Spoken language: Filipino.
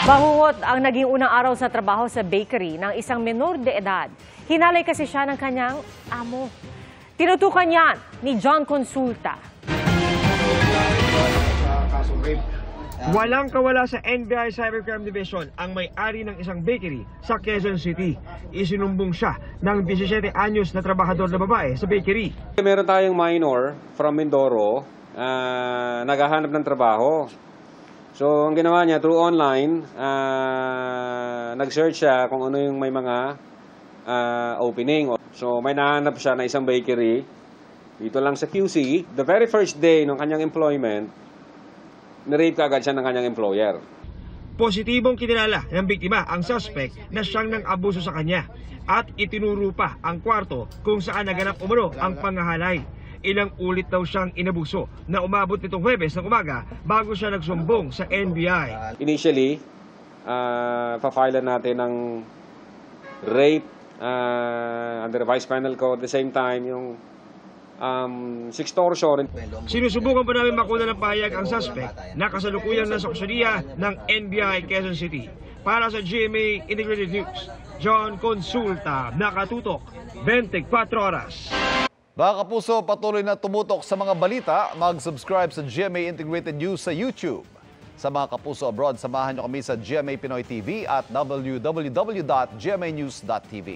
Bangungot ang naging unang araw sa trabaho sa bakery ng isang menor de edad. Hinalay kasi siya ng kanyang amo. Tinutukan yan ni John Consulta. Walang kawala sa NBI Cybercrime Division ang may-ari ng isang bakery sa Quezon City. Isinumbong siya ng 17 anyos na trabahador na babae sa bakery. Meron tayong minor from Mindoro, naghahanap ng trabaho. So, ang ginawa niya through online, nag-search siya kung ano yung may mga opening. So, may nahanap siya na isang bakery dito lang sa QC. The very first day ng kanyang employment, nirape kaagad siya ng kanyang employer. Positibong kinilala ng biktima ang suspect na siyang nang abuso sa kanya at itinuro pa ang kwarto kung saan naganap umano ang pangahalay. Ilang ulit daw siyang inabuso na umabot nitong Huwebes ng umaga bago siya nagsumbong sa NBI. Initially, pa-file natin ng rape under the Vice Penal Code. At the same time, yung sextortion. Sinusubukan pa namin makuna ng pahayag ang suspect na kasalukuyang nasa kustudiya ng NBI Quezon City. Para sa GMA Integrated News, John Consulta, nakatutok 24 oras. Mga kapuso, patuloy na tumutok sa mga balita. Mag-subscribe sa GMA Integrated News sa YouTube. Sa mga kapuso abroad, samahan nyo kami sa GMA Pinoy TV at www.gmanews.tv.